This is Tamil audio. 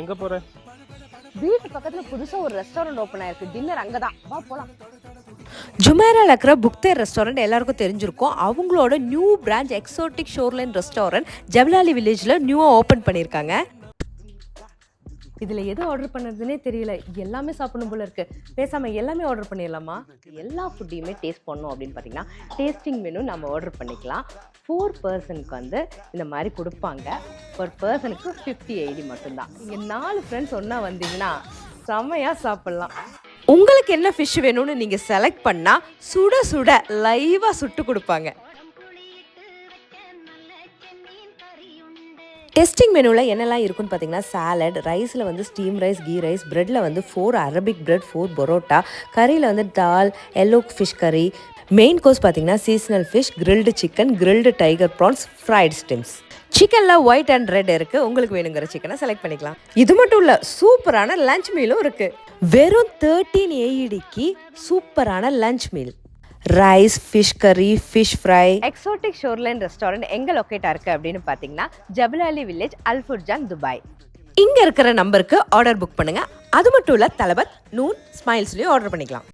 எங்க போற? வீட்டு பக்கத்துல புதுசா ஒரு ரெஸ்டாரண்ட் ஓபன் ஆயிருக்கு. டின்னர் அங்கதான். வா போலாம். ஜுமேரால இருக்கிற புக்தேர் ரெஸ்டாரண்ட் எல்லாருக்கும் தெரிஞ்சிருக்கும். அவங்களோட new branch exotic shoreline restaurant Jawalali வில்லேஜ்ல நியூவா ஓபன் பண்ணியிருக்காங்க. இதுல எது ஆர்டர் பண்ணதுன்னே தெரியல. எல்லாமே சாப்பிடணும் போல இருக்கு. பேசாம எல்லாமே ஆர்டர் பண்ணிடலாமா? எல்லா ஃபுட்டையுமே டேஸ்ட் பண்ணோம் அப்படின்னு பார்த்தீங்கன்னா டேஸ்டிங் மெனு நம்ம ஆர்டர் பண்ணிக்கலாம். 4 பர்சனுக்கு வந்து இந்த மாதிரி கொடுப்பாங்க. ஒரு பர்சனுக்கு 50 ஐடி மட்டும்தான். இங்கே 4 ஃப்ரெண்ட்ஸ் ஒன்றா வந்தீங்கன்னா செம்மையாக சாப்பிட்லாம். உங்களுக்கு என்ன ஃபிஷ் வேணும்னு நீங்க செலக்ட் பண்ணா சுட சுட லைவா சுட்டு கொடுப்பாங்க. டெஸ்டிங் மெனுவில் என்னெல்லாம் இருக்குன்னு பார்த்தீங்கன்னா சாலட், ரைஸில் வந்து ஸ்டீம் ரைஸ், கீ ரைஸ், ப்ரெட்டில் வந்து 4 அரபிக் பிரெட், 4 பரோட்டா, கறியில் வந்து dal, yellow fish curry. Main course பார்த்தீங்கன்னா seasonal fish, grilled chicken, grilled tiger prawns, fried ஸ்டிம்ஸ். சிக்கனில் ஒயிட் அண்ட் ரெட் இருக்குது. உங்களுக்கு வேணுங்கிற சிக்கனை செலக்ட் பண்ணிக்கலாம். இது மட்டும் இல்லை, சூப்பரான லஞ்ச் மீலும் இருக்குது. வெறும் 13 AEDக்கு சூப்பரான லஞ்ச் மீல். ரைஸ், ஃபிஷ் கறி, fish fry. Exotic shoreline restaurant எங்கே லொக்கேட்டாக இருக்குது அப்படின்னு பார்த்தீங்கன்னா ஜபலாலி வில்லேஜ், அல்ஃபுர்ஜான், துபாய். இங்கே இருக்கிற நம்பருக்கு ஆர்டர் புக் பண்ணுங்கள். அது மட்டும் இல்லை, தலபத், நூன், ஸ்மைல்ஸ்லேயும் ஆர்டர் பண்ணிக்கலாம்.